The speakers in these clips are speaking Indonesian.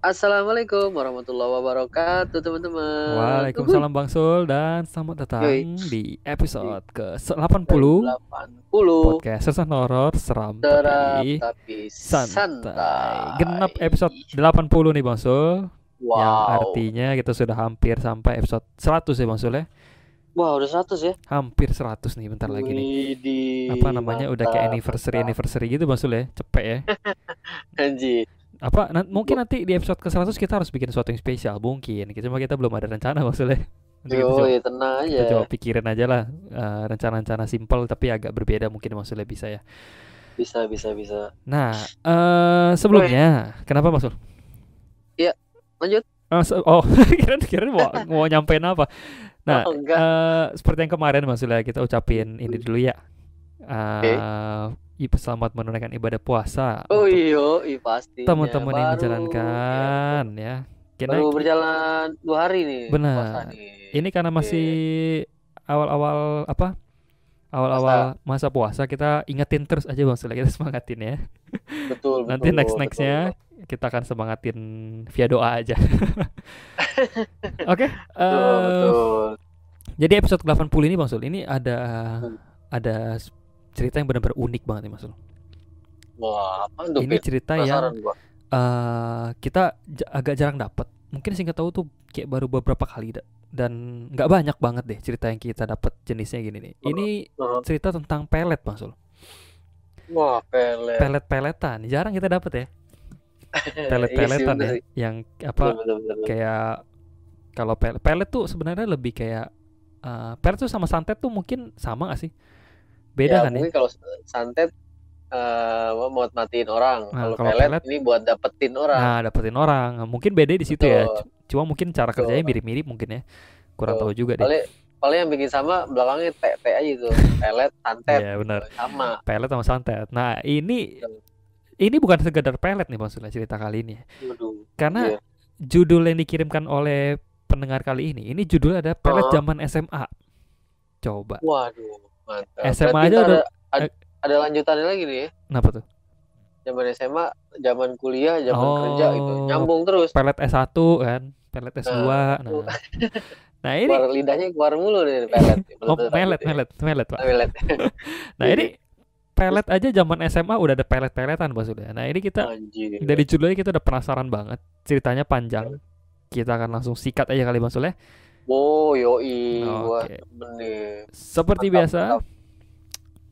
Assalamualaikum warahmatullahi wabarakatuh, teman-teman. Waalaikumsalam Bang Sul dan selamat datang Yoi, di di episode ke-80 ke-80 podcast Sesan Horor Seram terap tapi tapi santai. Genap santai. episode 80 nih Bang Sul, yang Wow. artinya kita sudah hampir sampai episode 100 ya Bang Sul ya. Wah, udah 100 ya. Hampir 100 nih bentar lagi nih. Apa Widih, namanya udah kayak mantap, anniversary mantap. anniversary gitu Bang Sul ya. Cepet ya. Anjir. Mungkin nanti di episode ke-100 kita harus bikin sesuatu yang spesial mungkin. Cuma kita belum ada rencana Bang Sul ya. Nanti Yoi, tenang kita coba aja. pikirin aja lah, rencana-rencana simple tapi agak berbeda mungkin maksudnya bisa ya. Bisa, bisa, bisa. Nah, Woi, sebelumnya kenapa maksud? iya, lanjut. Oh, kira-kira mau nyampein apa? Nah, Oh, enggak. seperti yang kemarin maksudnya kita ucapin ini dulu ya. Oke. Selamat menunaikan ibadah puasa Oh untuk iya, pastinya teman-teman yang baru ya menjalankan betul. ya. Baru Kena berjalan 2 hari nih puasa benar. nih. Ini karena Oke. masih awal-awal apa? Masa Awal-awal masa puasa kita ingetin terus aja bang, kita semangatin ya. betul Nanti betul next betul nextnya betul. kita akan semangatin via doa aja. Oke, Betul betul. jadi episode 80 ini bang Sul, ini Hmm. ada cerita yang benar-benar unik banget nih Mas Sul. Wah, apaan tuh, Ini Pit? cerita yang Penasaran gua. kita agak jarang dapat. Mungkin singkat tahu tuh kayak baru beberapa kali dan nggak banyak banget deh cerita yang kita dapat jenisnya gini nih. Ini Heeh. cerita tentang pelet bang Sul. Wah, pelet. Pelet-peletan jarang kita dapat ya. Iya sih, Pelet-peletan bener ya, sih. yang Betul apa, betul betul betul. kayak kalau pelet tuh sebenarnya lebih kayak pelet tuh sama santet tuh mungkin sama gak sih? Ya Beda kan ya? mungkin kalau santet buat matiin orang. Nah Kalau kalau pelet pelet, ini buat dapetin orang. nah dapetin orang, mungkin beda di situ ya. Betul Cuma mungkin cara kerjanya betul mirip-mirip mungkin ya. Kurang betul. tahu juga deh. Paling paling yang bikin sama belakangnya T T aja tuh. Pelet, santet Iya gitu. benar. Sama. Pelet sama santet. Nah ini bukan sekedar pelet nih maksudnya cerita kali ini. Waduh, Karena anjir. judul yang dikirimkan oleh pendengar kali ini judulnya ada pelet Heeh. zaman SMA. Coba. Waduh, mantap. SMA Berarti aja ntar udah ad- eh, ada lanjutannya lagi nih ya. kenapa tuh? Zaman SMA, zaman kuliah, zaman kerja gitu. Oh, Nyambung terus. pelet S1 kan, pelet Nah, S2. tuh Nah keluar ini lidahnya keluar mulu nih pelet. oh Meledak melet gitu ya. melet melet Pak. Pelet. Nah Jadi ini pelet aja zaman SMA udah ada pelet-peletan Bos sudah. Nah ini kita anjir. dari judulnya kita udah penasaran banget. Ceritanya panjang. Kita akan langsung sikat aja kali Bang Sule. Oh, yoi. Gua Oke. temen nih. Seperti Mantap, biasa, mantap.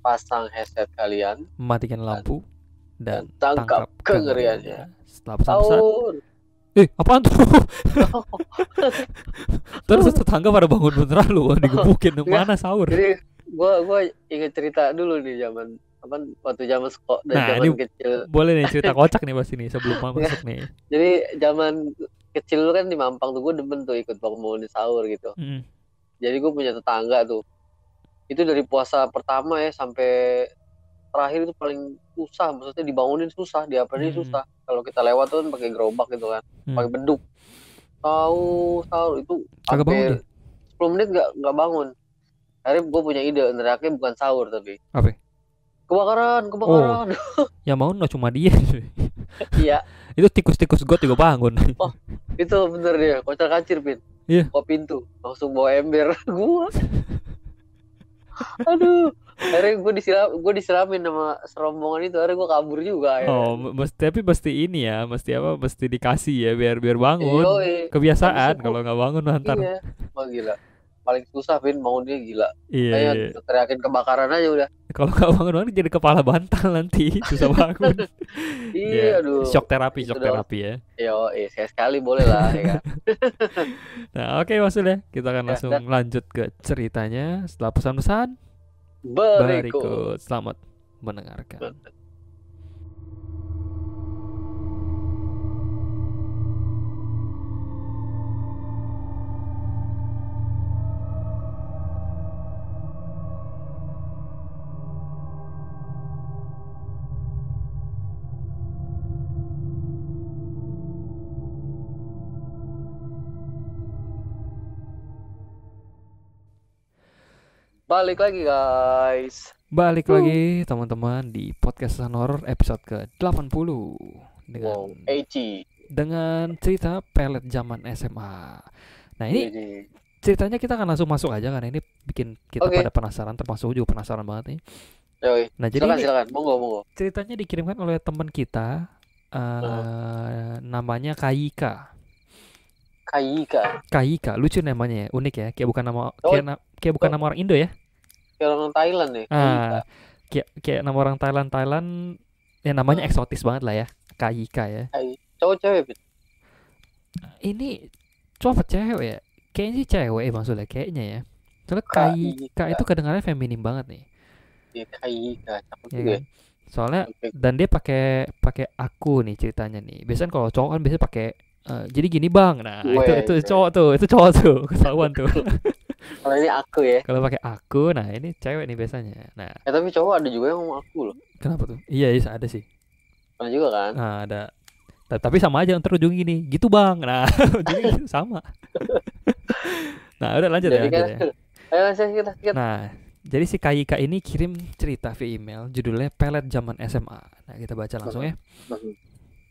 Pasang headset kalian matikan dan, lampu dan dan tangkap tangkap kengeriannya. kengeriannya. Setelah pesan-pesan, Sahur. apaan tuh? Terus tetangga pada bangun beneran lu, digebukin. Enggak. Mana sahur? Jadi gua ingat cerita dulu nih zaman apa waktu zaman sekolah dan Nah zaman ini kecil. boleh nih cerita kocak nih pas ini sebelum Enggak. masuk nih. Jadi zaman kecil lu kan di Mampang tuh gue demen tuh ikut bangunin sahur gitu. Mm. Jadi gue punya tetangga tuh. Itu dari puasa pertama ya sampai terakhir itu paling susah. Maksudnya dibangunin susah, diapain Mm. susah. Kalau kita lewat tuh kan pakai gerobak gitu kan, pakai Mm. beduk. Sahur itu Kagak bangun hampir tuh. 10 menit nggak bangun. Akhirnya gue punya ide, teriaknya bukan sahur tapi Apa? kebakaran, Oh, kebakaran. yang bangun nggak cuma dia. Iya, Itu tikus-tikus got juga bangun. oh itu bener dia, kocar kacir Pin. Iya. Buka pintu, langsung bawa ember. Gua aduh, akhirnya gue disiramin sama serombongan itu, akhirnya gue kabur juga akhirnya. Oh, tapi mesti ini ya, mesti apa? Mesti dikasih ya biar biar bangun. Iyo, habis Kebiasaan itu kalau nggak bangun ntar. iya, wah gila, paling susah Pin bangun dia gila. Iya, Kayak iya. teriakin kebakaran aja udah. Kalau nggak bangun bangun jadi kepala bantal nanti susah bangun. Ya, Iya, aduh, itu shock dong. terapi ya. Yo, sekali boleh lah ya kan. Nah, oke maksudnya kita akan Ya, langsung dan lanjut ke ceritanya setelah pesan-pesan berikut. berikut. Selamat mendengarkan. Balik lagi guys. Balik Wuh. lagi teman-teman di podcast Horror episode ke-80 dengan Wow, Eci. dengan cerita pelet zaman SMA. Nah ini Ini. ceritanya kita akan langsung masuk aja karena ini bikin kita Oke. pada penasaran, termasuk juga penasaran banget nih. Yoi. Nah jadi Silakan ini silakan. Monggo. ceritanya dikirimkan oleh teman kita, Heeh. namanya Kaika. Kaika. Lucu namanya ya, unik ya, kayak bukan nama Oh, kayak bukan nama orang Indo ya. kayak orang Thailand nih. Kaika. Kayak nama orang Thailand ya, namanya Heeh. eksotis banget lah ya, Kaika ya. Cowok cewek, Pit? Ini cowok apa cewek ya? Kayaknya sih cewek maksudnya kayaknya ya. Soalnya Kaika itu kedengarannya feminim banget nih. Iya, Kaika. Cakep Ya juga. kan? Soalnya Oke. dan dia pakai aku nih ceritanya nih. Biasanya kalau cowok kan biasanya pakai jadi gini bang. Nah itu cowok tuh ketahuan tuh. Kalau ini aku ya. Kalau pakai aku, nah ini cewek nih biasanya. Nah Tapi cowok ada juga yang ngomong aku loh. kenapa tuh? Iya ada sih. Ada juga kan? Nah ada. Tapi sama aja ntar ujung gini, gitu bang. Nah ujungnya gitu, sama. Nah udah lanjut Jadi ya. Ayo kita. Nah jadi si Kaika ini kirim cerita via email, judulnya Pelet Zaman SMA. Nah kita baca langsung ya.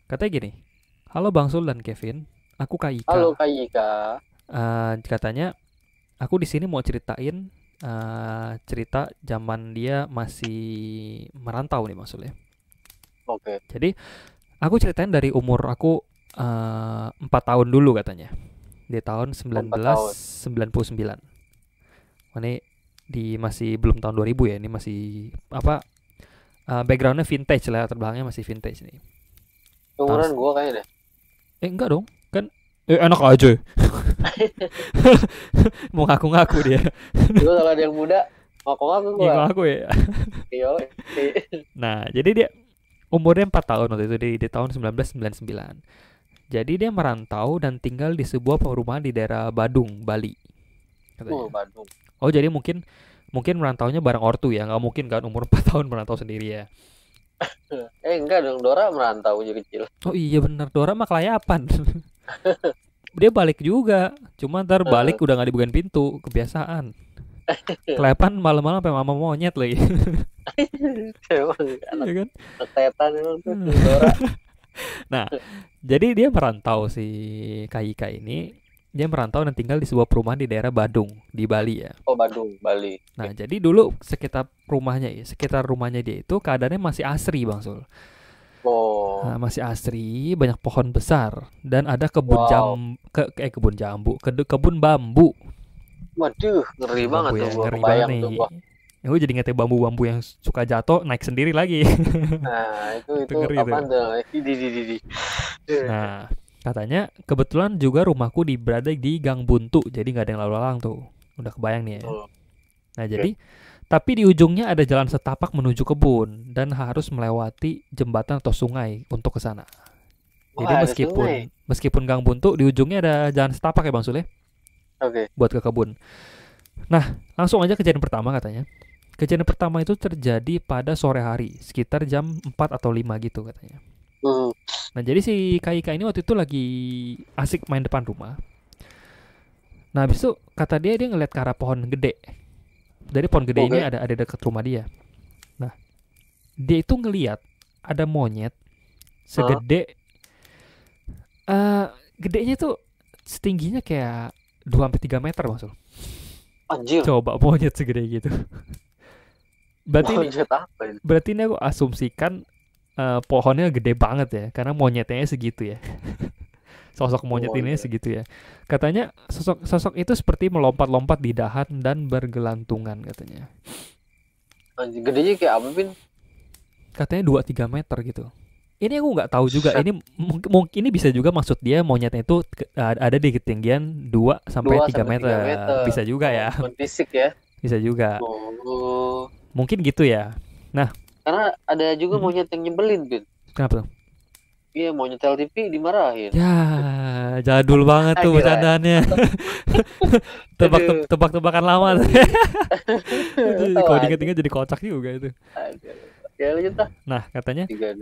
Katanya gini, halo Bang Sul dan Kevin, aku Kaika. Halo Kaika. Katanya aku di sini mau ceritain cerita zaman dia masih merantau nih maksudnya. Oke. Jadi aku ceritain dari umur aku 4 tahun dulu katanya. Di tahun 1999. Ini masih belum tahun 2000 ya. Ini masih backgroundnya vintage lah, latar belakangnya masih vintage nih. Umuran gua kayaknya deh. Enggak dong, kan enak aja. Mau ngaku-ngaku dia. Juga kalau ada yang muda, ngaku-ngaku gua. Ngaku ya. Iya. Nah, jadi dia umurnya 4 tahun waktu itu di tahun 1999. Jadi dia merantau dan tinggal di sebuah perumahan di daerah Badung, Bali. Katanya. Badung. Oh, jadi mungkin merantaunya bareng ortu ya, nggak mungkin kan umur 4 tahun merantau sendiri ya. Enggak dong, Dora merantau jadi kecil. Oh iya benar, Dora mah kelayapan. Dia balik juga, cuma ntar balik udah nggak dibukain pintu, kebiasaan. Kelayapan malam-malam sampai mama monyet lagi. Emang Iya kan? setan emang tuh Dora. Nah, jadi dia merantau si Kaika ini. Dia merantau dan tinggal di sebuah perumahan di daerah Badung di Bali ya. Oh Badung, Bali. Nah jadi dulu sekitar rumahnya dia itu keadaannya masih asri Bang Sul. Oh. Nah, masih asri, banyak pohon besar dan ada kebun kebun bambu. Waduh, ngeri banget tuh gua. Ngeri banget nih. Gue jadi ngetek bambu-bambu yang suka jatuh naik sendiri lagi. Nah itu ngeri apaan tuh? Nah katanya kebetulan juga rumahku berada di Gang Buntu, jadi nggak ada yang lalu lalang tuh. Udah kebayang nih ya. Nah jadi, tapi di ujungnya ada jalan setapak menuju kebun dan harus melewati jembatan atau sungai untuk ke sana. Jadi meskipun Gang Buntu di ujungnya ada jalan setapak ya Bang Sule. Oke. Buat ke kebun. Nah langsung aja kejadian pertama katanya. Kejadian pertama itu terjadi pada sore hari, sekitar jam 4 atau 5 gitu katanya. Nah jadi si Kaika ini waktu itu lagi asik main depan rumah. Nah habis itu kata dia ngeliat ke arah pohon gede. Dari pohon gede ini ada dekat rumah dia. Nah dia itu ngeliat ada monyet segede gedenya tuh setingginya kayak 2-3 meter maksud. Anjir. Coba monyet segede gitu. Berarti ini aku asumsikan pohonnya gede banget ya, karena monyetnya segitu ya. Sosok monyet ini segitu ya. Katanya sosok itu seperti melompat-lompat di dahan dan bergelantungan katanya. Anjir, gedenya kayak apa, Pin? Katanya 2-3 meter gitu. Ini aku nggak tahu juga. Ini mungkin ini bisa juga maksud dia monyetnya itu ada di ketinggian 2-3 meter. Bisa juga ya. Fisik ya. Bisa juga. Mungkin gitu ya. Nah, karena ada juga monyet yang nyebelin, Pin. Kenapa tuh? Iya, monyet TV dimarahin. Ya, jadul banget tuh bercandaannya. Tebak-tebakan lama. Kalau diinget-inget jadi kocak juga itu. Ya, lanjut lah. Nah, katanya 3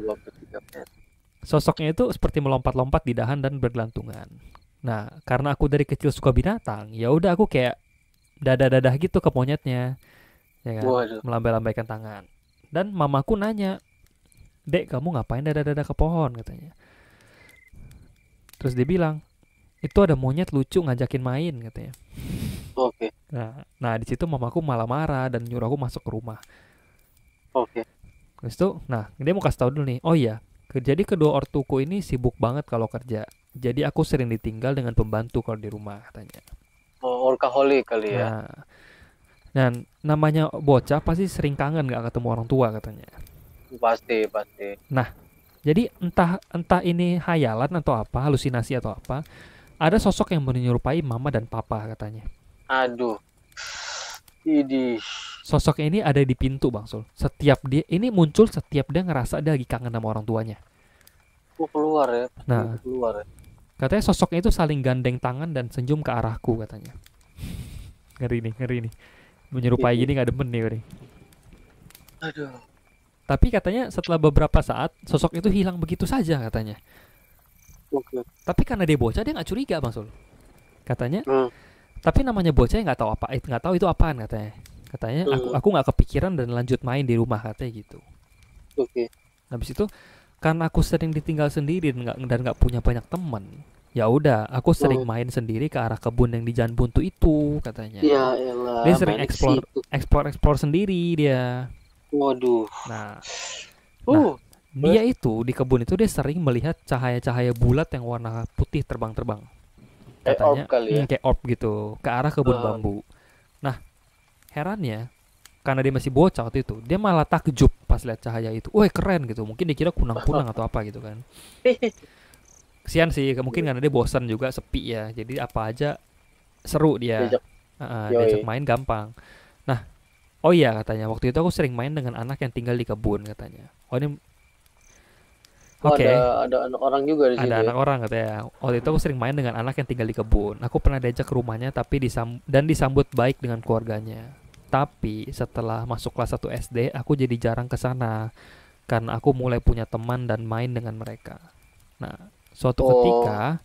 sosoknya itu seperti melompat-lompat di dahan dan bergelantungan. Nah, karena aku dari kecil suka binatang, ya udah aku kayak dadah-dadah gitu ke monyetnya. Ya kan? Melambai-lambaikan tangan. Dan mamaku nanya, "Dek, kamu ngapain dadah-dadah ke pohon?" katanya. Terus dia bilang, itu ada monyet lucu ngajakin main katanya. Oke. Nah di situ mamaku malah marah dan nyuruh aku masuk ke rumah. Oke. Terus itu, nah dia mau kasih tahu dulu nih. Oh iya, jadi kedua ortuku ini sibuk banget kalau kerja. Jadi aku sering ditinggal dengan pembantu kalau di rumah katanya. Oh, workaholic kali ya. Nah, dan namanya bocah pasti sering kangen nggak ketemu orang tua katanya. Pasti. Nah, jadi entah ini hayalan atau apa, halusinasi atau apa, ada sosok yang menyerupai mama dan papa katanya. Aduh. Idih. Sosok ini ada di pintu Bang Sul. Ini muncul setiap dia ngerasa dia lagi kangen sama orang tuanya. Keluar ya. Nah, keluar ya. Katanya sosoknya itu saling gandeng tangan dan senyum ke arahku katanya. Ngeri nih. Menyerupai gini gak demen nih. Aduh. Tapi katanya setelah beberapa saat sosok itu hilang begitu saja katanya. Oke. Tapi karena dia bocah dia nggak curiga Bang Sul. Katanya. Tapi namanya bocah nggak tahu itu apaan katanya. Katanya aku nggak kepikiran dan lanjut main di rumah katanya gitu. Oke. Habis itu karena aku sering ditinggal sendiri dan nggak punya banyak teman. Ya udah, aku sering main sendiri ke arah kebun yang di Jalan Buntu itu katanya. Ya elah, dia sering explore sendiri dia. Waduh. Nah, dia itu di kebun itu dia sering melihat cahaya-cahaya bulat yang warna putih terbang-terbang. Katanya kayak orb gitu ke arah kebun bambu. Nah, herannya karena dia masih bocah waktu itu, dia malah takjub pas lihat cahaya itu. Wah keren gitu, mungkin dikira kunang-kunang atau apa gitu kan. Kesian sih, mungkin karena dia bosan juga, sepi ya. Jadi apa aja seru dia. Diajak main gampang. Nah, oh iya katanya waktu itu aku sering main dengan anak yang tinggal di kebun katanya. Oh ini Oke. Ada anak orang juga di sini. Ada anak orang katanya. Waktu itu aku sering main dengan anak yang tinggal di kebun. Aku pernah diajak ke rumahnya tapi disambut baik dengan keluarganya. Tapi setelah masuk kelas 1 SD, aku jadi jarang ke sana karena aku mulai punya teman dan main dengan mereka. Nah, suatu ketika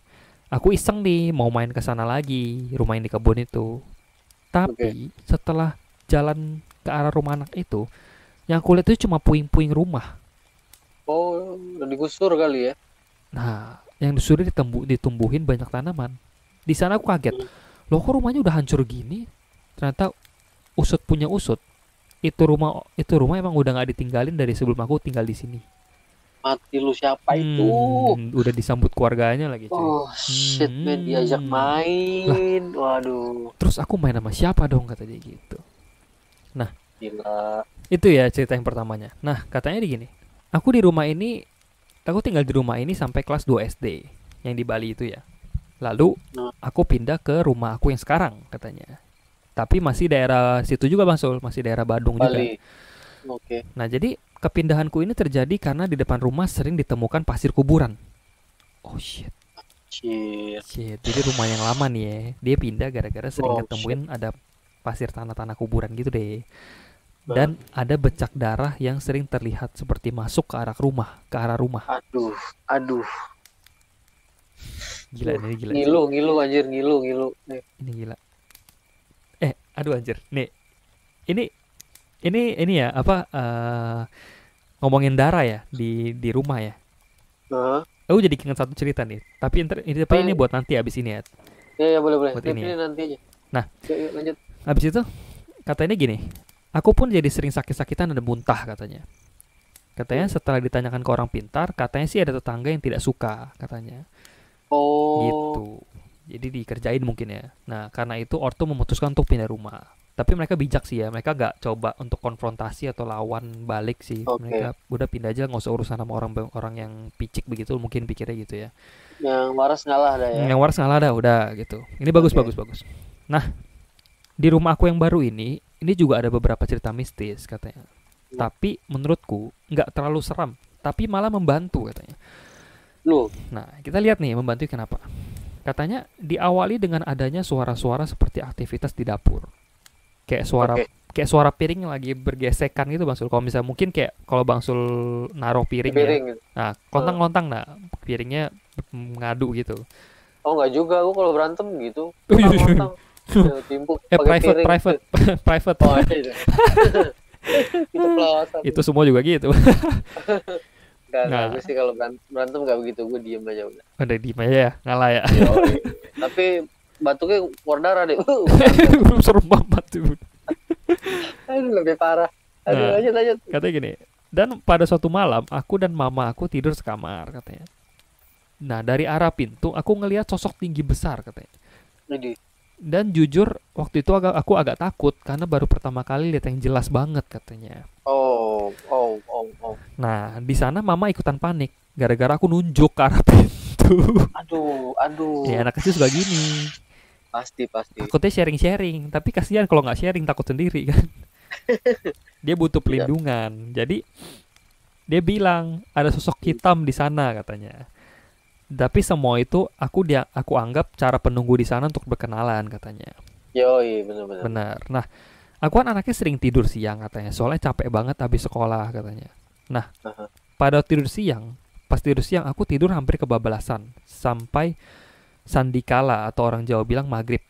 aku iseng nih mau main ke sana lagi, rumah yang di kebun itu. Tapi setelah jalan ke arah rumah anak itu, yang aku lihat itu cuma puing-puing rumah. Oh, udah digusur kali ya. Nah, yang digusur ditumbuhin banyak tanaman. Di sana aku kaget. Loh, kok rumahnya udah hancur gini? Ternyata usut punya usut. Itu rumah emang udah nggak ditinggalin dari sebelum aku tinggal di sini. Mati lu siapa itu? Udah disambut keluarganya lagi. Oh shit man, diajak main. Lah, waduh. Terus aku main sama siapa dong kata dia gitu. Nah, gila. Itu ya cerita yang pertamanya. Nah, katanya gini. Aku tinggal di rumah ini sampai kelas 2 SD yang di Bali itu ya. Lalu aku pindah ke rumah aku yang sekarang katanya. Tapi masih daerah situ juga Bang Sul, masih daerah Badung Bali. Juga. Oke. Nah, jadi kepindahanku ini terjadi karena di depan rumah sering ditemukan pasir kuburan. Oh shit. Jadi rumah yang lama nih ya, dia pindah gara-gara sering ketemuin ada pasir tanah-tanah kuburan gitu deh. Dan ada becak darah yang sering terlihat seperti masuk ke arah rumah. Aduh. Gila. Ngilu anjir, ngilu. Ini gila. Aduh anjir. Nih. Ini ya apa ngomongin darah ya di rumah ya. Aku jadi ingat satu cerita nih. Tapi ini buat nanti abis ini ya. Ya boleh. Buat ini nanti aja. Nah, yuk, lanjut. Abis itu katanya gini. Aku pun jadi sering sakit-sakitan dan muntah katanya. Katanya setelah ditanyakan ke orang pintar, katanya sih ada tetangga yang tidak suka katanya. Gitu. Jadi dikerjain mungkin ya. Nah, karena itu ortu memutuskan untuk pindah rumah. Tapi mereka bijak sih ya. Mereka gak coba untuk konfrontasi atau lawan balik sih. Mereka udah pindah aja, gak usah urusan sama orang yang picik begitu. Mungkin pikirnya gitu ya. Yang waras ngalah dah ya. Yang waras ngalah dah, udah gitu. Ini bagus. Nah, di rumah aku yang baru ini juga ada beberapa cerita mistis katanya. Tapi menurutku gak terlalu seram. Tapi malah membantu katanya. Nah, kita lihat nih membantu kenapa. Katanya diawali dengan adanya suara-suara seperti aktivitas di dapur. Kayak suara piring yang lagi bergesekan gitu Bang Sul. Kalau misalnya mungkin kayak kalau Bang Sul naruh piring ya. Nah, lontang-lontang piringnya ngadu gitu. Oh, enggak juga, aku kalau berantem gitu. Lontang. Timpuk private. Oh, iya. Itu semua juga gitu. Enggak, Nah, gue sih kalau berantem nggak begitu, gue diem aja udah. udah diem aja ya, ngalah ya. Yoi. Tapi batuknya keluar darah deh. Berantem. Serem banget tuh. Aduh, lebih parah. Aduh, Nah, lanjut. katanya gini. Dan pada suatu malam, aku dan mama aku tidur sekamar, katanya. Nah, dari arah pintu, aku ngelihat sosok tinggi besar, katanya. Jadi, Dan jujur, waktu itu aku agak takut, karena baru pertama kali lihat yang jelas banget, katanya. oh. Nah, di sana mama ikutan panik, gara-gara aku nunjuk ke arah pintu. Ya, Aduh. anak kecil suka gini. Pasti. Takutnya sharing-sharing, tapi kasihan kalau nggak sharing, takut sendiri kan. Dia butuh Tidak. pelindungan. Jadi, dia bilang, ada sosok hitam di sana, katanya. Tapi semua itu aku anggap cara penunggu di sana untuk berkenalan, katanya. Yoi, benar. Benar. Nah, aku kan anaknya sering tidur siang, katanya. Soalnya capek banget habis sekolah, katanya. Nah, Aha. pas tidur siang aku tidur hampir kebablasan sampai sandikala atau orang Jawa bilang maghrib.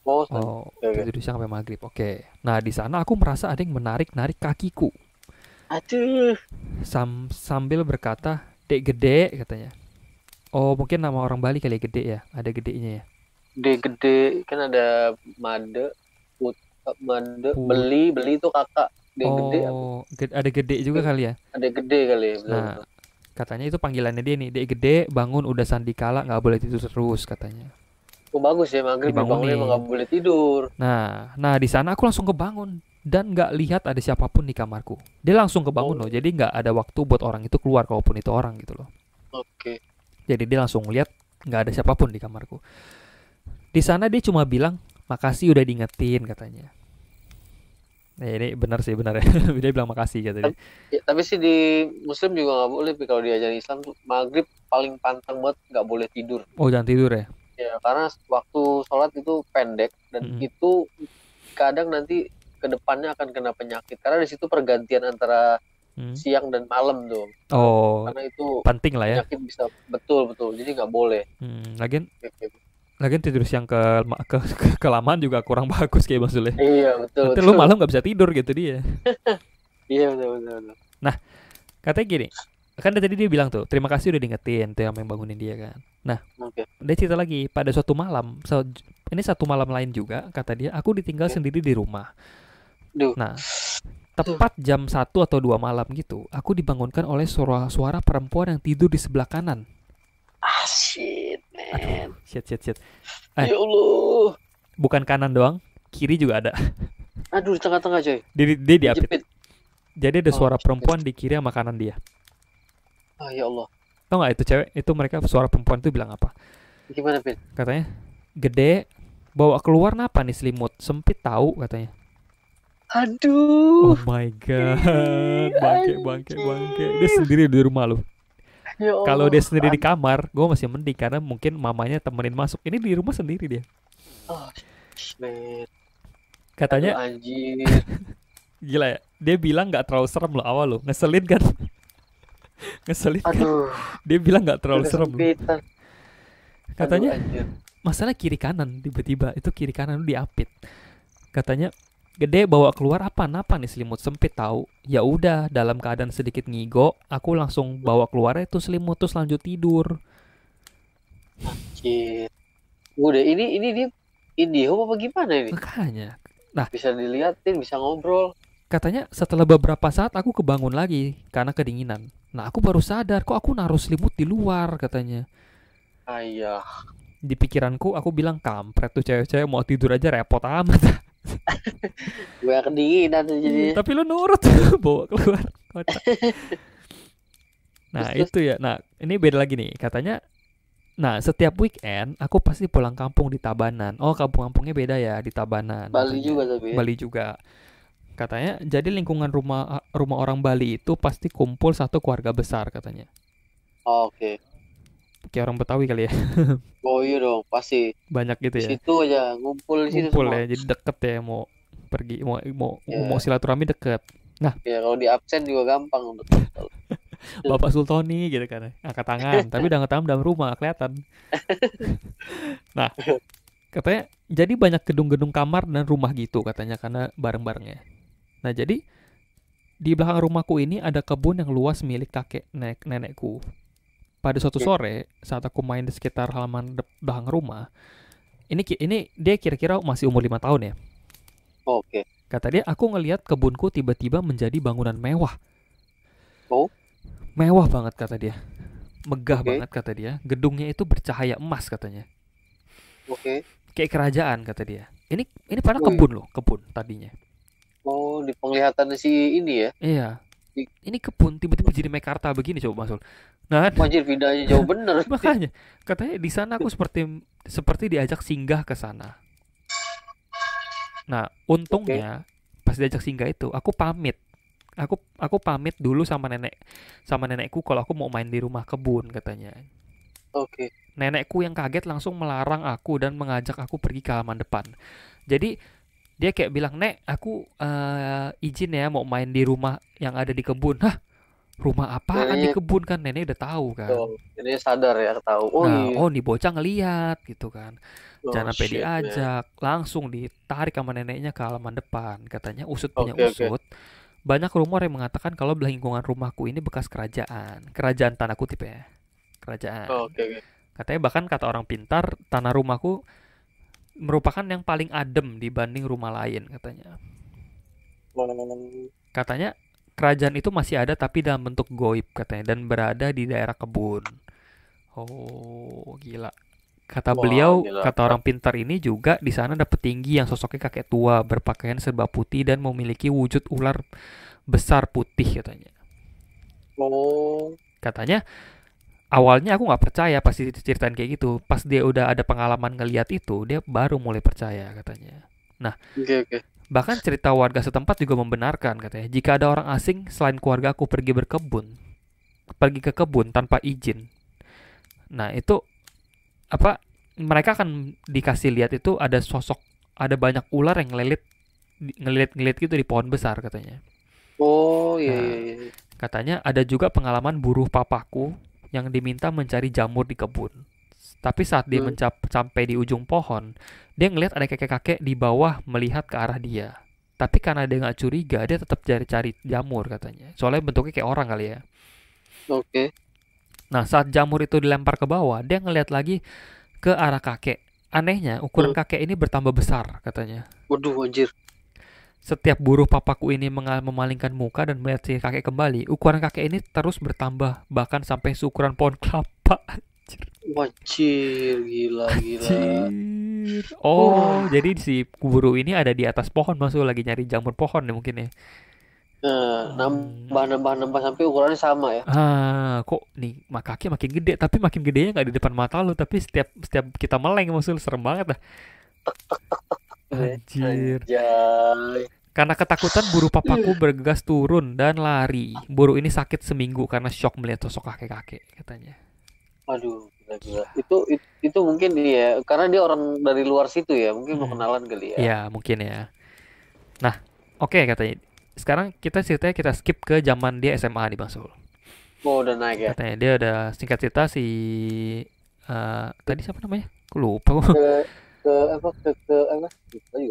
Oh, Oh, oke. tidur siang sampai maghrib. Oke. Nah, di sana aku merasa ada yang menarik-narik kakiku Aduh. sambil berkata, "Dek gede," katanya. Oh, mungkin nama orang Bali kali ya, gede ya. Ada gedenya ya. Gede kan ada made, made, Put. beli itu kakak. Gede apa? Oh, ada gede juga kali ya. Ada gede kali ya, Nah, betul. katanya itu panggilannya dia nih. Dek gede, bangun udah sandikala, nggak boleh tidur terus, katanya. Oh, bagus ya, maghrib dibangunnya emang Dibangunin. nggak boleh tidur. Nah di sana aku langsung kebangun dan nggak lihat ada siapapun di kamarku. Dia langsung kebangun Oh, loh, jadi nggak ada waktu buat orang itu keluar kalaupun itu orang gitu loh. oke. Jadi dia langsung lihat nggak ada siapapun di kamarku. Di sana dia cuma bilang makasih udah diingetin, katanya. Nah, ini benar sih, benar ya. Dia bilang makasih katanya. Tapi sih di Muslim juga nggak boleh, Pi. Kalau diajarin Islam tuh maghrib paling pantang banget nggak boleh tidur. Oh, jangan tidur ya. Ya, karena waktu sholat itu pendek dan Mm-mm. itu kadang nanti ke depannya akan kena penyakit karena di situ pergantian antara Hmm. siang dan malam tuh. Oh, Karena itu penting lah ya. penyakit bisa betul jadi nggak boleh. Lagian lagian tidur siang kelamaan juga kurang bagus kayak maksudnya. Iya, Nanti lu betul. malam nggak bisa tidur gitu dia. Iya, betul. Nah, katanya gini, kan tadi dia bilang tuh, terima kasih udah diingetin tuh yang bangunin dia kan. Nah, Oke. dia cerita lagi, pada suatu malam, ini satu malam lain juga, kata dia, aku ditinggal Oke. sendiri di rumah. Duh. Nah, tepat jam 1 atau 2 malam gitu, aku dibangunkan oleh suara perempuan yang tidur di sebelah kanan. Shit, Aduh, man. shit. Ya Allah. Bukan kanan doang, kiri juga ada. Aduh, di tengah-tengah, coy. Dia diapit. Dijepit. Jadi ada suara Shit. perempuan di kiri sama kanan dia. Ya Allah. Tau gak itu cewek? Itu mereka suara perempuan itu bilang apa? Gimana, Pin? Katanya, gede, bawa keluar napa nih selimut? Sempit tahu katanya. Aduh. Oh my god, bangke. Dia sendiri di rumah loh. Ya Kalau Allah. dia sendiri di kamar, gue masih mending karena mungkin mamanya temenin masuk. Ini di rumah sendiri dia. Man. Katanya, Aduh, anjir. gila ya. Dia bilang nggak terlalu serem loh awal loh. Ngeselin kan? Aduh. Dia bilang nggak terlalu serem loh. Kesempitan. Katanya, Aduh, anjir. masalah kiri kanan tiba-tiba itu kiri kanan lu diapit. Katanya, gede bawa keluar apa napa nih selimut sempit tahu. Ya udah, dalam keadaan sedikit ngigo, aku langsung bawa keluar itu selimut terus lanjut tidur. Anjir. Udah, ini dia IndiHome apa gimana ini? Makanya. Bisa diliatin, bisa ngobrol. Katanya setelah beberapa saat aku kebangun lagi karena kedinginan. Nah, aku baru sadar kok aku naruh selimut di luar, katanya. Ayah. Di pikiranku aku bilang, kampret tuh cewek-cewek mau tidur aja repot amat. Gue kedinginan tuh jadinya. Tapi lu nurut bawa keluar kota. Nah, Terus. itu ya. Nah, ini beda lagi nih. Katanya, nah, setiap weekend aku pasti pulang kampung di Tabanan. Oh, kampung-kampungnya beda ya di Tabanan Bali katanya. juga tapi ya. Bali juga. Katanya, jadi lingkungan rumah orang Bali itu pasti kumpul satu keluarga besar katanya. Oke. Kayak orang Betawi kali ya. Oh iya dong, pasti. Banyak gitu Di ya. situ aja, ngumpul di situ Ngumpul semua. ya, jadi deket ya mau pergi mau Ya, silaturahmi deket. Nah, ya kalau di absen juga gampang untuk. Bapak Sultoni gitu kan. Angkat tangan, tapi udah angkat tangan dalam rumah kelihatan. Nah, katanya jadi banyak gedung-gedung kamar dan rumah gitu katanya karena bareng-barengnya. Nah, jadi di belakang rumahku ini ada kebun yang luas milik kakek nenekku. Pada suatu sore, saat aku main di sekitar halaman belakang rumah, ini dia kira-kira masih umur 5 tahun ya. Oke. Kata dia, aku ngelihat kebunku tiba-tiba menjadi bangunan mewah. Oh. Mewah banget kata dia. Megah banget kata dia. Gedungnya itu bercahaya emas katanya. Oke. Kayak kerajaan kata dia. Ini padahal kebun loh, kebun tadinya. Oh, di penglihatan si ini ya? Iya. Ini kebun tiba-tiba jadi Mekarta begini coba Mas Ul. Nah, wajib pindahnya jauh bener. Makanya katanya di sana aku seperti diajak singgah ke sana. Nah, untungnya pas diajak singgah itu aku pamit. Aku pamit dulu sama nenekku kalau aku mau main di rumah kebun katanya. Oke. Nenekku yang kaget langsung melarang aku dan mengajak aku pergi ke halaman depan. Jadi dia kayak bilang, "Nek, aku izin ya mau main di rumah yang ada di kebun." Hah? Rumah apaan di kebun kan? Nenek udah tahu kan. Nenek sadar ya, tahu. Oh nih bocah ngeliat gitu kan. Jangan sampai diajak. Langsung ditarik sama neneknya ke halaman depan. Katanya usut punya usut. Banyak rumor yang mengatakan kalau lingkungan rumahku ini bekas kerajaan. Kerajaan tanda kutip ya. Kerajaan. Katanya bahkan kata orang pintar, tanah rumahku merupakan yang paling adem dibanding rumah lain katanya. Katanya kerajaan itu masih ada tapi dalam bentuk goib katanya dan berada di daerah kebun. Oh, gila. Kata beliau, kata orang pintar ini juga di sana dapat tinggi yang sosoknya kakek tua, berpakaian serba putih dan memiliki wujud ular besar putih katanya. Oh. Katanya awalnya aku nggak percaya pas diceritain kayak gitu. Pas dia udah ada pengalaman ngeliat itu, dia baru mulai percaya katanya. Nah, bahkan cerita warga setempat juga membenarkan katanya. Jika ada orang asing selain keluarga aku pergi ke kebun tanpa izin. Nah, itu apa? Mereka akan dikasih lihat itu ada banyak ular yang ngelilit gitu di pohon besar katanya. Oh iya. Katanya ada juga pengalaman buruh papaku yang diminta mencari jamur di kebun. Tapi saat dia sampai di ujung pohon, dia ngelihat ada kakek-kakek di bawah melihat ke arah dia. Tapi karena dia nggak curiga, dia tetap cari-cari jamur katanya. Soalnya bentuknya kayak orang kali ya. Oke. Nah, saat jamur itu dilempar ke bawah, dia ngelihat lagi ke arah kakek. Anehnya, ukuran kakek ini bertambah besar katanya. Waduh, anjir. Setiap buruh papaku ini memalingkan muka dan melihat si kakek kembali, ukuran kakek ini terus bertambah, bahkan sampai seukuran pohon kelapa. Wajir, gila. Oh, jadi si guru ini ada di atas pohon, masuk lagi nyari jamur pohon ya mungkin ya. Nambah sampai ukurannya sama ya. Kok nih kaki makin gede, tapi makin gedenya nggak di depan mata lu, tapi setiap kita meleng maksud serem banget dah. Anjir. Karena ketakutan, buru papaku bergegas turun dan lari. Buru ini sakit seminggu karena syok melihat sosok kakek-kakek katanya. Aduh, gila. Itu mungkin dia karena dia orang dari luar situ ya, mungkin mau kenalan kali ya. Iya, mungkin ya. Nah, oke katanya. Sekarang kita skip ke zaman dia SMA di Bang Sul. Oh, udah naik ya. Katanya dia ada singkat cerita si tadi siapa namanya? Aku lupa.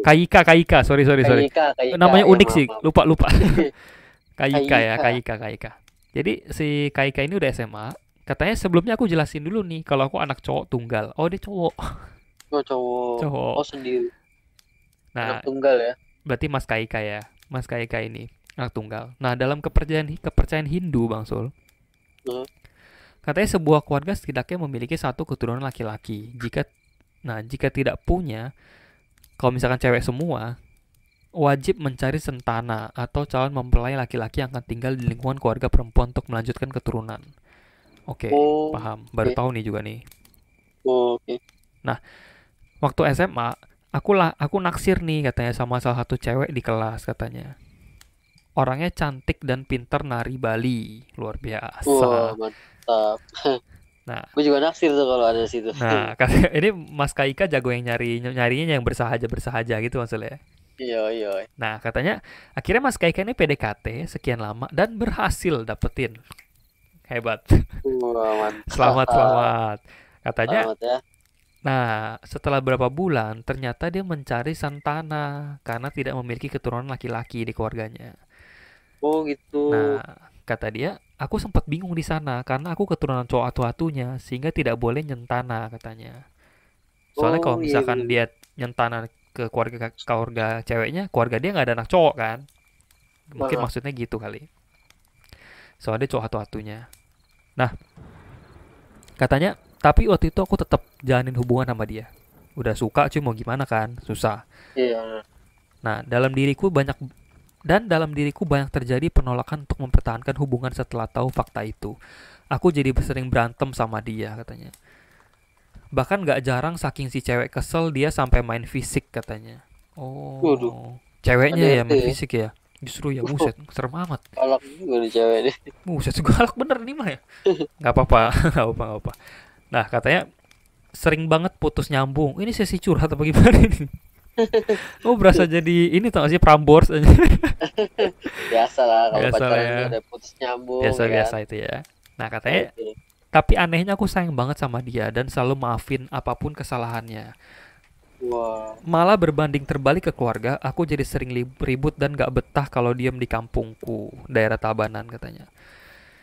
Kaika. Sorry. Kaika, namanya unik ya, sih. Lupa. Kaika. Jadi si Kaika ini udah SMA. Katanya sebelumnya aku jelasin dulu nih kalau aku anak cowok tunggal. Oh, dia cowok. Oh, cowok. Oh, sendiri. Nah, anak tunggal ya. Berarti Mas Kaika ya. Mas Kaika ini anak tunggal. Nah, dalam kepercayaan Hindu, Bang Sul. Katanya sebuah keluarga setidaknya memiliki satu keturunan laki-laki. Jika tidak punya, kalau misalkan cewek semua, wajib mencari sentana atau calon mempelai laki-laki yang akan tinggal di lingkungan keluarga perempuan untuk melanjutkan keturunan. Oke, paham. Baru tahu nih juga nih. Oke. Nah, waktu SMA, aku naksir nih katanya sama salah satu cewek di kelas katanya. Orangnya cantik dan pintar nari Bali, luar biasa. Wah, mantap. Nah, gue juga naksir tuh kalau ada situ. Nah, ini Mas Kaika jago yang nyarinya yang bersahaja gitu maksudnya. Iya. Nah, katanya akhirnya Mas Kaika ini PDKT sekian lama dan berhasil dapetin. Hebat. Selamat. Katanya. Selamat ya. Nah, setelah beberapa bulan, ternyata dia mencari santana karena tidak memiliki keturunan laki-laki di keluarganya. Oh gitu. Nah, kata dia, aku sempat bingung di sana karena aku keturunan cowok atu-atunya sehingga tidak boleh nyentana katanya. Soalnya kalau Oh iya misalkan bener. dia nyentana ke keluarga ceweknya, keluarga dia nggak ada anak cowok kan? Mungkin Aha. maksudnya gitu kali. Soalnya dia cowok atu-atunya. Nah, katanya, tapi waktu itu aku tetap jalanin hubungan sama dia. Udah suka cuy mau gimana kan? Susah. Iya. Nah, dalam diriku banyak terjadi penolakan untuk mempertahankan hubungan setelah tahu fakta itu. Aku jadi sering berantem sama dia katanya. Bahkan gak jarang saking si cewek kesel dia sampai main fisik katanya. Waduh. Oh, ceweknya ya ADRT main ya. fisik ya. Justru ya buset, serem amat. Galak juga nih cewek nih. Buset, galak bener nih mah ya. Gak apa-apa, gak apa-apa, gak apa. Nah, katanya sering banget putus nyambung. Ini sesi curhat apa gimana ini? Oh, berasa jadi ini tau gak sih Prambors aja. Biasa lah kalau Biasa lah pacaran ya. itu ada putus nyambung ya kan. Biasa-biasa itu ya. Nah, Nah katanya itu. tapi anehnya aku sayang banget sama dia dan selalu maafin apapun kesalahannya. Wah. Malah berbanding terbalik ke keluarga, aku jadi sering ribut dan gak betah kalau diem di kampungku, daerah Tabanan katanya.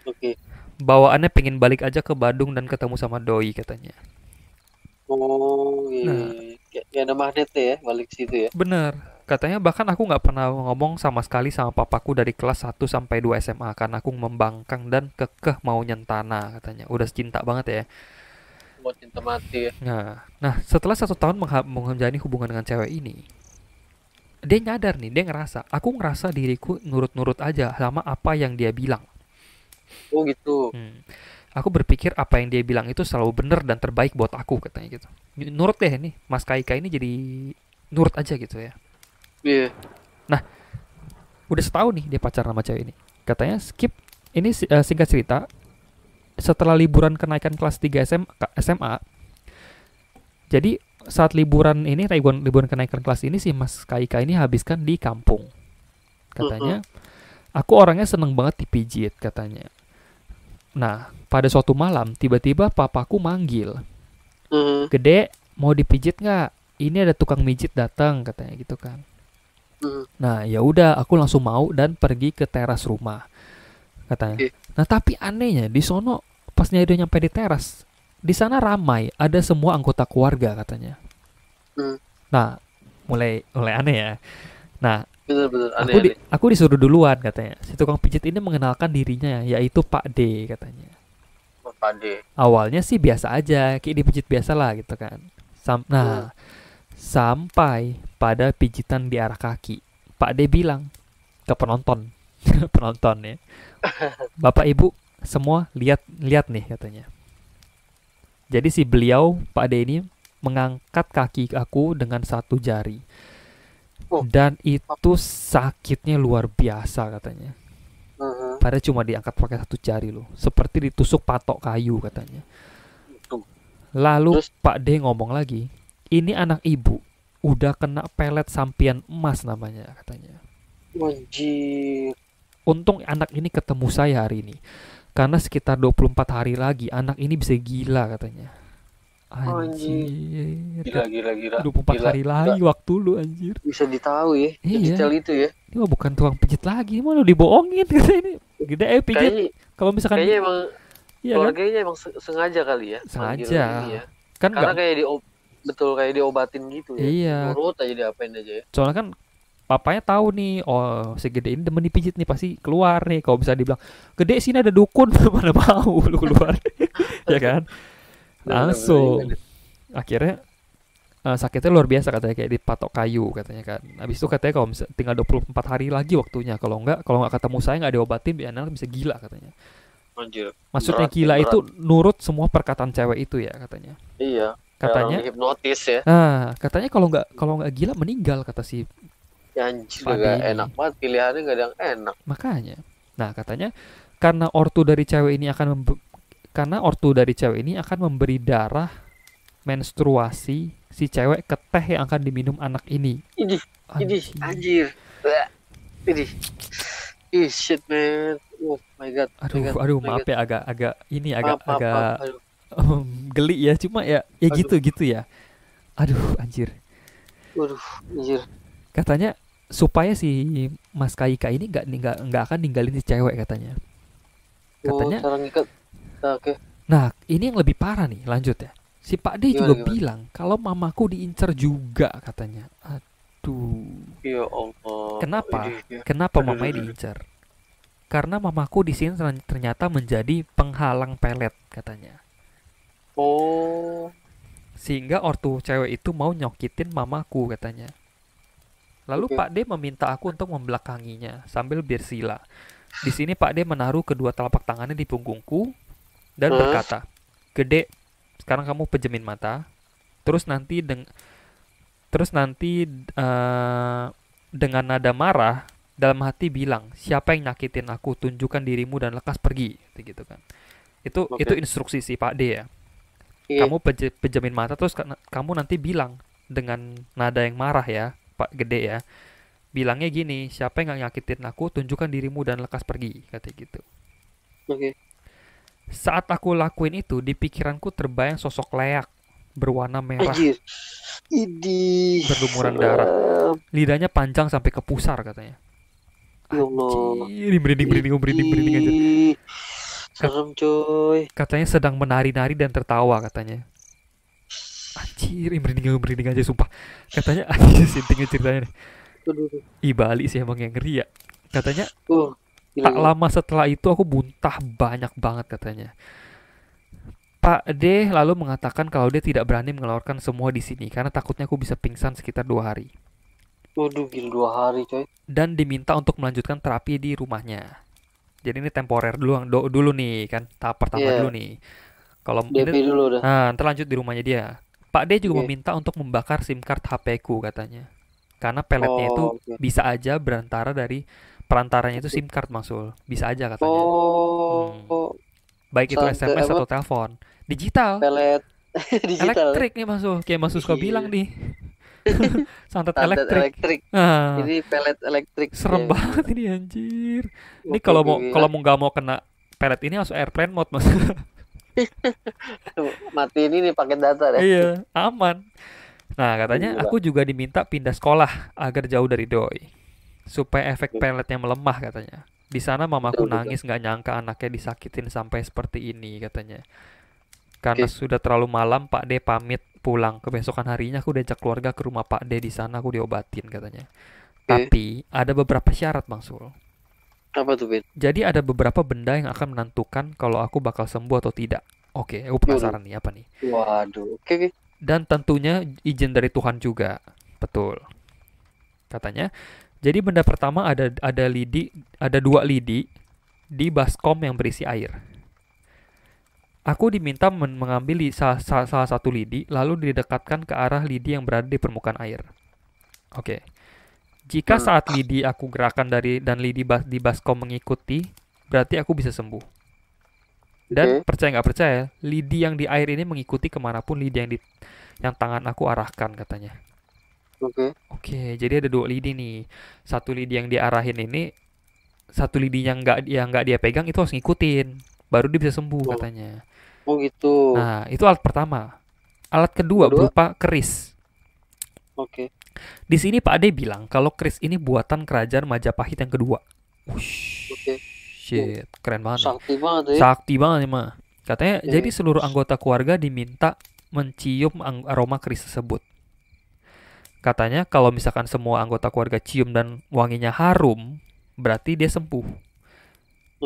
Oke. Bawaannya pengen balik aja ke Badung dan ketemu sama doi katanya. Oh iya, iya, Nah, iya. Kayak ada magnetnya ya balik situ ya. bener. Katanya bahkan aku nggak pernah ngomong sama sekali sama papaku dari kelas 1 sampai 2 SMA karena aku membangkang dan kekeh mau nyentana katanya. Udah cinta banget ya. Mau cinta mati ya. Nah, setelah 1 tahun menjalani hubungan dengan cewek ini, dia nyadar nih, dia ngerasa, aku ngerasa diriku nurut-nurut aja sama apa yang dia bilang. Oh gitu. Hmm. Aku berpikir apa yang dia bilang itu selalu benar dan terbaik buat aku katanya gitu. Nurut deh nih, Mas Kaika ini jadi nurut aja gitu ya. Iya. Nah, udah setahun nih dia pacaran sama cewek ini. Katanya skip, ini singkat cerita, setelah liburan kenaikan kelas 3 SMA, jadi saat liburan ini, liburan kenaikan kelas ini si Mas Kaika ini habiskan di kampung. Heeh. Katanya, aku orangnya seneng banget dipijit katanya. Nah, pada suatu malam tiba-tiba papaku manggil, Heeh. "Gede, mau dipijit nggak? Ini ada tukang mijit datang," katanya gitu kan. Heeh. Nah, ya udah, aku langsung mau dan pergi ke teras rumah katanya. Oke. Nah, tapi anehnya di sono pas dia nyampe di teras, di sana ramai, ada semua anggota keluarga katanya. Heeh. Nah, mulai mulai aneh ya. Nah, Bener-bener aneh-aneh. aku disuruh duluan katanya. Si tukang pijit ini mengenalkan dirinya yaitu Pak D katanya. Oh, pade. Awalnya sih biasa aja, kayak dipijit biasa lah gitu kan. Heeh. Sampai pada pijitan di arah kaki. Pak D bilang ke penonton, penonton ya. Bapak Ibu semua lihat lihat nih katanya. Jadi si beliau Pak D ini mengangkat kaki aku dengan satu jari. Oh. Dan itu sakitnya luar biasa katanya. Heeh. Padahal cuma diangkat pakai satu jari loh. Seperti ditusuk patok kayu katanya. Tuh. Lalu Terus Pak D ngomong lagi, ini anak ibu udah kena pelet sampian emas namanya katanya. anjir. Untung anak ini ketemu saya hari ini. Karena sekitar 24 hari lagi anak ini bisa gila katanya. Anjir. Anjir, Gila gila gila. 24 Gila. hari Nggak lagi waktu lu anjir. bisa ditahu ya. Detail Iya, itu ya. ini mah bukan tukang pijit lagi, ini mah lu dibohongin kata ini. Gede pijit. Kayaknya Kalau misalkan kayaknya emang iya kan? keluarganya emang sengaja kali ya manggil Sengaja. ini ya. Kan Karena nggak kayak betul kayak diobatin gitu ya. iya. Nurut aja diapain aja ya. Soalnya kan papanya tahu nih, oh si gede ini demen dipijit nih pasti keluar nih. Kalau bisa dibilang, gede sini ada dukun, mana mau lu keluar, ya kan? Bener-bener juga Langsung. nih. Akhirnya sakitnya luar biasa katanya kayak dipatok kayu katanya kan. Habis itu katanya kalau tinggal 24 hari lagi waktunya. Kalau nggak ketemu saya nggak diobatin, biar anak bisa gila katanya. Anjir. Maksudnya Berat nih gila berat. itu nurut semua perkataan cewek itu ya katanya. Iya. Kayak orang Katanya, dihipnotis ya. katanya kalau nggak gila meninggal kata si Ya anjir Pak D gak ini. enak banget pilihannya gak ada yang enak. Makanya. Nah, katanya karena ortu dari cewek ini karena ortu dari cewek ini akan memberi darah menstruasi si cewek ke teh yang akan diminum anak ini. Ini anjir. Bleh. Ini. Ih shit man. Oh my god. Aduh, My maaf god. ya agak ini agak Maaf. agak Aduh. geli ya, cuma ya Aduh. gitu ya. Aduh, anjir. Waduh, anjir. Katanya supaya si Mas Kaika ini nggak akan ninggalin si cewek katanya. Katanya. Cara ngikat. Oke. Nah, ini yang lebih parah nih, lanjut ya. Si Pak D juga Gimana? bilang kalau mamaku diincar juga katanya. Aduh. Ya Allah. Kenapa? Ya. Kenapa Aduh, mamanya diincar? Karena mamaku di sini ternyata menjadi penghalang pelet katanya. Oh. Sehingga ortu cewek itu mau nyokitin mamaku katanya. Lalu Pak D meminta aku untuk membelakanginya sambil bersila. Di sini Pak D menaruh kedua telapak tangannya di punggungku dan berkata, "Gede, sekarang kamu pejemin mata. Terus nanti dengan nada marah dalam hati bilang, siapa yang nyakitin aku, tunjukkan dirimu dan lekas pergi." Gitu kan. Itu instruksi si Pak D ya. Kamu pejemin mata terus kamu nanti bilang dengan nada yang marah ya, Pak Gede ya. Bilangnya gini, siapa yang nyakitin aku, tunjukkan dirimu dan lekas pergi, kata gitu. Saat aku lakuin itu, di pikiranku terbayang sosok leak berwarna merah. Berlumuran darah. Lidahnya panjang sampai ke pusar katanya. Anjir, merinding aja. Serem coy. Katanya sedang menari-nari dan tertawa katanya. Anjir, merinding aja sumpah. Katanya anjir sintingnya ceritanya nih. Ih, Bali sih emang yang ngeri ya. Katanya tak lama setelah itu aku muntah banyak banget katanya. Pak D lalu mengatakan kalau dia tidak berani mengeluarkan semua di sini karena takutnya aku bisa pingsan sekitar 2 hari. Waduh, gila 2 hari coy. Dan diminta untuk melanjutkan terapi di rumahnya. Jadi ini temporer dulu nih kan, tahap pertama dulu nih. Kalau ini dulu terlanjut di rumahnya dia. Pak D juga meminta untuk membakar SIM card HP ku katanya. Karena peletnya itu bisa aja dari perantaranya itu SIM card Masul. Bisa aja katanya. Baik itu SMS atau telepon. Digital. Pelet digital. Elektrik nih Masul. Kayak Masul suka bilang nih. Santet elektrik. Nah, ini pelet elektrik. Serem banget ini anjir. Ini kalau nggak mau kena pelet ini langsung airplane mode Mas. Matiin ini paket data deh. Iya, aman. Nah, katanya aku juga diminta pindah sekolah agar jauh dari doi. Supaya efek peletnya melemah katanya. Di sana mamaku nangis nggak nyangka anaknya disakitin sampai seperti ini katanya. Karena sudah terlalu malam, Pak D pamit pulang. Kebesokan harinya aku diajak keluarga ke rumah Pak D, di sana aku diobatin katanya. Tapi ada beberapa syarat Bang Sul. Apa tuh, Ben? Jadi ada beberapa benda yang akan menentukan kalau aku bakal sembuh atau tidak. Oke, aku penasaran nih apa nih. Waduh, oke. Dan tentunya izin dari Tuhan juga. Betul. Katanya. Jadi benda pertama ada 2 lidi di baskom yang berisi air. Aku diminta mengambil salah satu lidi lalu didekatkan ke arah lidi yang berada di permukaan air. Oke. Jika saat lidi aku gerakan dan lidi di baskom mengikuti, berarti aku bisa sembuh. Dan percaya nggak percaya, lidi yang di air ini mengikuti kemanapun lidi yang tangan aku arahkan katanya. Oke, jadi ada 2 lidi nih. Satu lidi yang diarahin ini, satu lidi yang nggak dia pegang itu harus ngikutin, baru dia bisa sembuh katanya. Oh gitu. Nah, itu alat pertama. Alat kedua berupa keris. Di sini Pak Ade bilang kalau keris ini buatan kerajaan Majapahit yang kedua. Shit, keren banget. Sakti banget nih mah. Katanya jadi seluruh anggota keluarga diminta mencium aroma keris tersebut. Katanya kalau misalkan semua anggota keluarga cium dan wanginya harum, berarti dia sembuh.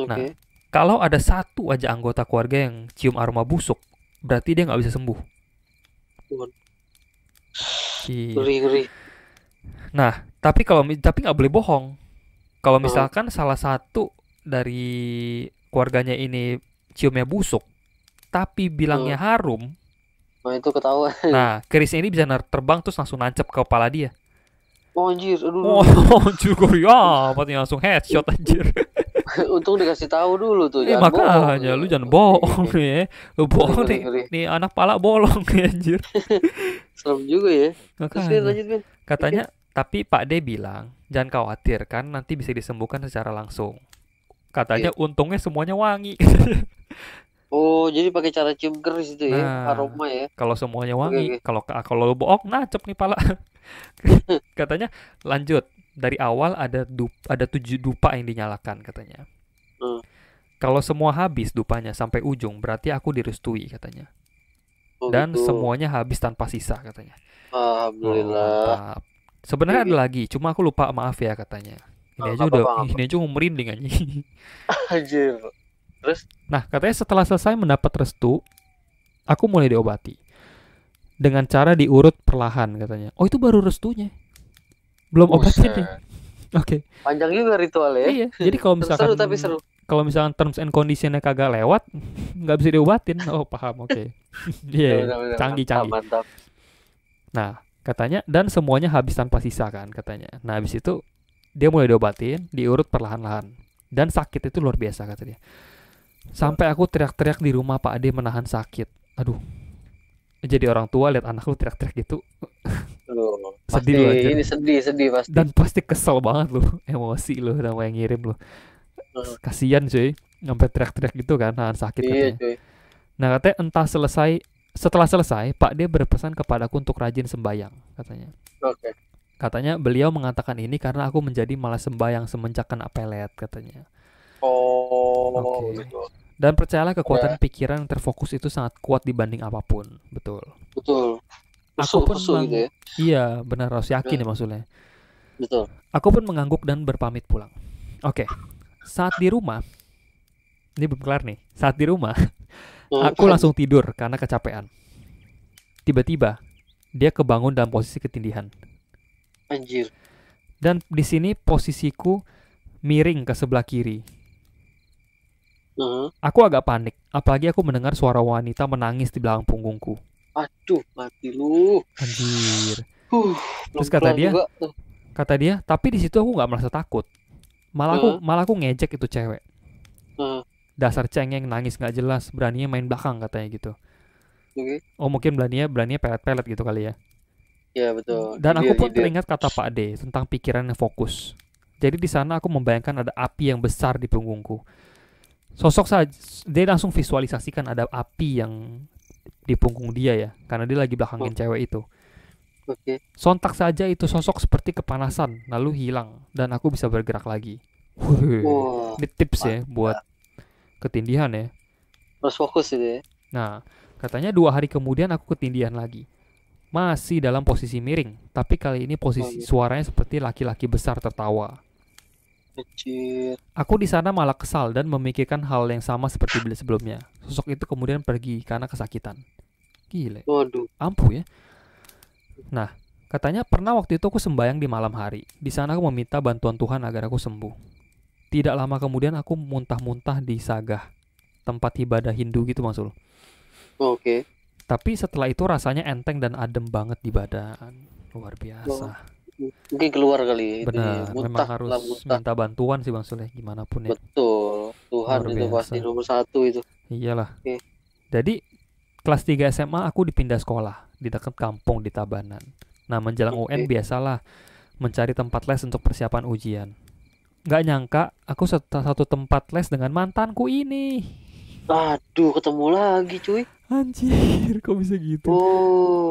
Nah, kalau ada satu aja anggota keluarga yang cium aroma busuk, berarti dia nggak bisa sembuh. Ngeri. Nah, tapi nggak boleh bohong. Kalau misalkan salah satu dari keluarganya ini ciumnya busuk, tapi bilangnya harum, nah itu ketahuan. Nah, kerisnya ini bisa terbang terus langsung nancep ke kepala dia. Oh anjir, aduh. Anjir, apa nih langsung headshot anjir. Untung dikasih tahu dulu tuh. Makanya lu jangan bohong ya. Lu bohong nih anak pala bolong nih anjir. Serem juga ya. Makanya. Katanya, tapi Pak D bilang, jangan khawatir kan nanti bisa disembuhkan secara langsung. Katanya untungnya semuanya wangi. Oh, jadi pakai cara cium keris itu ya, aroma ya. Kalau semuanya wangi, kalau lu bohong, nancep nih pala. Katanya, lanjut. dari awal ada 7 dupa yang dinyalakan katanya. Kalau semua habis dupanya sampai ujung, berarti aku direstui katanya. Dan gitu. semuanya habis tanpa sisa katanya. Alhamdulillah. Mantap. Sebenarnya ada lagi, cuma aku lupa, maaf ya katanya. Ini aja merinding aja. Anjir. Terus? Nah, katanya setelah selesai mendapat restu, aku mulai diobati. Dengan cara diurut perlahan katanya. Oh, itu baru restunya. Belum obatnya. Oke. Panjang juga ritualnya. Iya. Jadi kalau misalkan seru tapi seru. Kalau misalkan terms and conditionnya kagak lewat, nggak bisa diobatin. Oh, paham, oke. Iya, canggih. Mantap. Nah, katanya, dan semuanya habis tanpa sisa kan, katanya. Nah, habis itu, dia mulai diobatin, diurut perlahan-lahan. Dan sakit itu luar biasa, katanya. Sampai aku teriak-teriak di rumah Pak Ade menahan sakit. Aduh. Jadi orang tua lihat anak lu teriak-teriak gitu. Sedih lu aja. Ini sedih pasti. Dan pasti kesel banget lu, emosi lu sama yang ngirim lu. Kasian cuy, sampai teriak-teriak gitu kan, nahan sakit katanya. Cuy. Nah, katanya setelah selesai, Pak D berpesan kepadaku untuk rajin sembahyang, katanya. Oke. Katanya beliau mengatakan ini karena aku menjadi malas sembahyang semenjak kena pelet, katanya. Oke. Dan percayalah kekuatan pikiran yang terfokus itu sangat kuat dibanding apapun, betul. Aku pun gitu ya? Iya, benar, harus yakin ya maksudnya. Betul. Aku pun mengangguk dan berpamit pulang. Oke. Saat di rumah, ini belum kelar nih. Saat di rumah, aku langsung tidur karena kecapean. Tiba-tiba, dia kebangun dalam posisi ketindihan. Anjir. Dan di sini posisiku miring ke sebelah kiri. Aku agak panik, apalagi aku mendengar suara wanita menangis di belakang punggungku. Aduh, mati lu. Anjir. Terus kata dia, tapi di situ aku nggak merasa takut. Malah aku ngejek itu cewek. Dasar cengeng, nangis nggak jelas, beraninya main belakang katanya gitu. Oh, mungkin beraninya pelet-pelet gitu kali ya. Iya, betul. Dan aku pun teringat kata Pak D tentang pikiran yang fokus. Jadi di sana aku membayangkan ada api yang besar di punggungku. Sosok saja, dia langsung visualisasikan ada api yang di punggung dia ya, karena dia lagi belakangin cewek itu. Sontak saja itu sosok seperti kepanasan, lalu hilang, dan aku bisa bergerak lagi. Ini tips ya buat ketindihan ya. Harus fokus itu ya. Nah, katanya 2 hari kemudian aku ketindihan lagi. Masih dalam posisi miring, tapi kali ini posisi suaranya seperti laki-laki besar tertawa. Kecil. Aku di sana malah kesal dan memikirkan hal yang sama seperti sebelumnya. Sosok itu kemudian pergi karena kesakitan. Gile. Waduh. Ampuh ya. Nah, katanya pernah waktu itu aku sembahyang di malam hari. Di sana aku meminta bantuan Tuhan agar aku sembuh. Tidak lama kemudian aku muntah-muntah di Sagah, tempat ibadah Hindu gitu maksud. Oke. Tapi setelah itu rasanya enteng dan adem banget di badan. Luar biasa. Mungkin keluar kali. Benar, memang harus minta bantuan sih Bang Suleh, gimana pun ya. Betul. Tuhan itu pasti nomor 1 itu. Iyalah. Jadi kelas 3 SMA aku dipindah sekolah di dekat kampung di Tabanan. Nah, menjelang UN biasalah mencari tempat les untuk persiapan ujian. Gak nyangka aku satu tempat les dengan mantanku ini. Aduh, ketemu lagi cuy. Anjir, kok bisa gitu?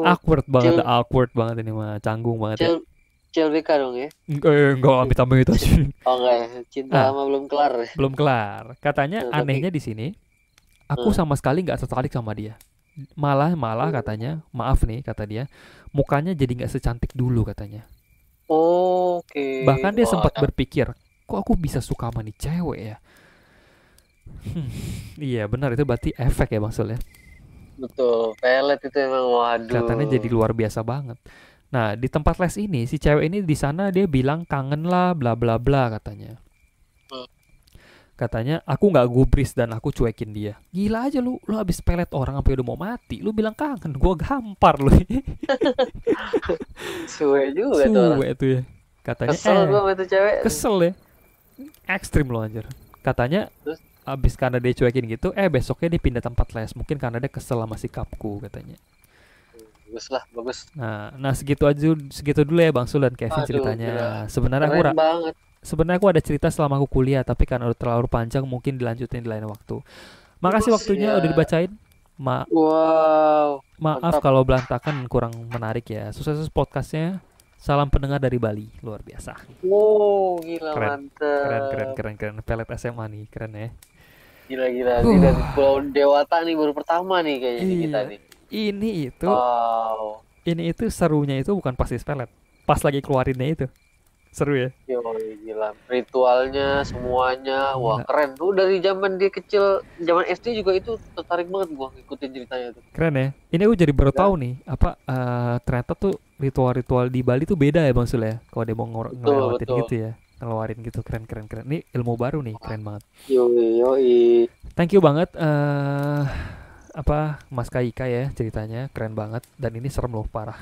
Awkward banget ini mah, canggung banget ya. CLBK dong ya? Enggak, amit-amit aja. Oh enggak ya, cinta sama belum kelar. Belum kelar. Katanya anehnya di sini, aku sama sekali nggak tertarik sama dia. Malah katanya, maaf nih kata dia, mukanya jadi nggak secantik dulu katanya. Oke. Bahkan dia sempat berpikir, kok aku bisa suka sama nih cewek ya? Iya benar, itu berarti efek ya Bang Sul ya. Betul, pelet itu emang waduh. Kelihatannya jadi luar biasa banget. Nah, di tempat les ini, si cewek ini di sana dia bilang kangen lah, bla bla bla katanya. Katanya, aku nggak gubris dan aku cuekin dia. Gila aja lu habis pelet orang sampai udah mau mati. Lu bilang kangen, gua gampar lu. Suwe juga tuh. Suwe tuh ya. Katanya, kesel gua sama itu cewek. Kesel ya. Ekstrim lu anjir. Katanya, abis karena dia cuekin gitu, besoknya dia pindah tempat les. Mungkin karena dia kesel sama sikapku katanya. Bagus. Nah segitu dulu ya Bang Sul dan Kevin ceritanya. Sebenarnya aku ada cerita selama aku kuliah, tapi karena udah terlalu panjang mungkin dilanjutin di lain waktu. Makasih waktunya udah dibacain. Maaf kalau berantakan kurang menarik ya. Sukses podcastnya. Salam pendengar dari Bali, luar biasa. Wow, gila Keren, mantep. keren. Pelet SMA nih, keren ya. Gila. Ini dari Pulau Dewata nih baru pertama nih kayaknya nih kita Iya, nih. ini itu, Wow. serunya itu bukan pas di pelet, pas lagi keluarinnya itu, seru ya. Yo, gila. Ritualnya semuanya. Wah, Gila, keren. Tuh dari zaman dia kecil, zaman SD juga itu tertarik banget gua ngikutin ceritanya tuh. keren ya. Ini aku jadi baru tahu Ya, nih, apa ternyata tuh ritual-ritual di Bali tuh beda ya Bang Sule ya. Kalau dia mau ngelewatin betul. gitu ya, ngeluarin gitu, keren. Ini ilmu baru nih, keren banget. Yoi. Thank you banget apa Mas Kaika ya, ceritanya keren banget dan ini serem loh parah.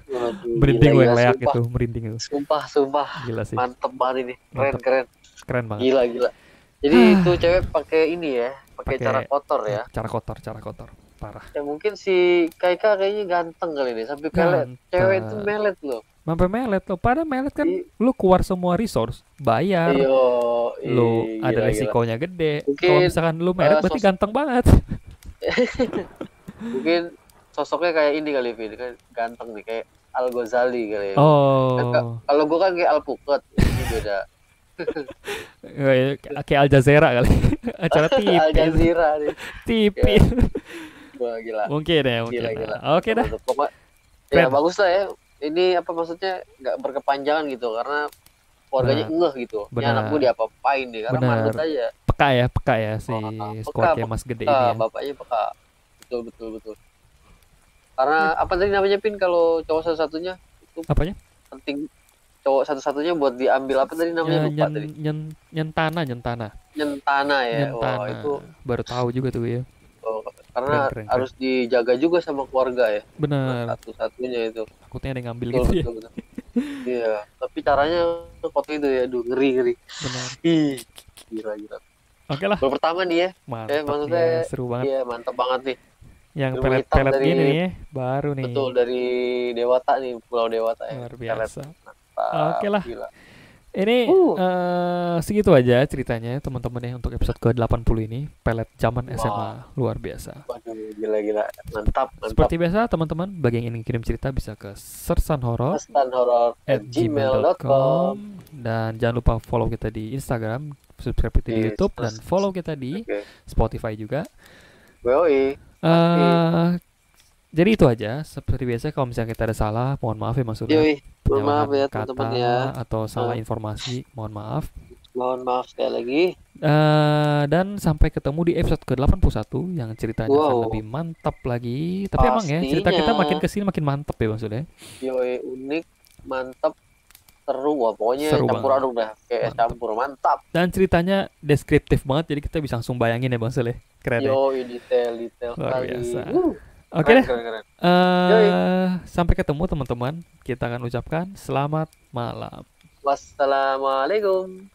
Waduh, Merinding gue gila. yang leak Sumpah. itu, merinding itu. Sumpah. Gila sih, Mantep banget ini. mantep, Keren. keren banget. Gila. Jadi itu cewek pakai ini ya, pakai cara Pakai kotor ya. cara kotor, parah. Ya mungkin si Kaika kayaknya ganteng kali nih, sampai pelet. Cewek itu Ganteng. melet loh. Sampai melet loh. Pada melet kan I- lu keluar semua resource, bayar, Iyo, lu ada gila. resikonya gede. Kalau Mungkin misalkan lu melet berarti sos ganteng banget. mungkin sosoknya kayak ini kali, Vin, kan ganteng nih kayak Al Ghazali kali ya. Kan Oh, kalau gua kan kayak Al Puket, ini beda. kayak Al Jazeera kali. Acara Al TV, Jazeera nih. TV. Ya, wah, gila. Mungkin ya. Gila. Oke dah, Mantap. Pokoknya ya keren. bagus lah ya. Ini apa maksudnya nggak berkepanjangan gitu karena keluarganya Benar, ngeh gitu. Ini anak gue benar, diapa-apain nih karena benar. mandut aja. Peka ya si Wah, keluarga Mas Gede ini ya. bapaknya peka. Betul. Karena apa tadi namanya Pin kalau cowok satu-satunya itu Apanya? penting, cowok satu-satunya buat diambil apa tadi namanya lupa tadi. Nyentana. Nyentana ya. Wah, itu Baru tahu juga tuh ya. oh, karena Keren. harus dijaga juga sama keluarga ya. Bener. Satu-satunya itu. Takutnya ada yang ngambil gitu ya. Betul. Iya, tapi caranya kok itu ya, aduh ngeri. Benar. Ih, gila. Oke lah. Baru pertama nih ya. Mantap Maksudnya nih ya, seru banget. iya mantap banget nih. Yang Ilmu hitam pelet-pelet dari gini nih ya, baru nih. betul dari Dewata nih, Pulau Dewata ya. Luar biasa. Mantap, Oke lah. gila. Ini segitu aja ceritanya teman-teman ya untuk episode ke-80 ini. Pelet zaman SMA. Luar biasa. Waduh, gila. Mantap. Seperti biasa teman-teman, bagi yang ingin kirim cerita bisa ke sersanhoror@gmail.com dan jangan lupa follow kita di Instagram, subscribe kita di YouTube dan follow kita di Spotify juga. Jadi itu aja. Seperti biasa kalau misalnya kita ada salah, mohon maaf ya Mas Ula. Mohon maaf ya kata teman-teman ya. atau salah informasi, mohon maaf. Mohon maaf sekali lagi. Dan sampai ketemu di episode ke-81 yang ceritanya akan lebih mantap lagi. Tapi emang ya cerita kita makin kesini makin mantap ya maksudnya. Unik, mantap, seru. Wah, pokoknya seru campur aduk dah. Kayak campur, mantap. Dan ceritanya deskriptif banget jadi kita bisa langsung bayangin ya Bang Sule. Keren ya. Detail luar sekali. biasa. Oke deh. Keren. Sampai ketemu teman-teman. Kita akan ucapkan selamat malam. Wassalamualaikum.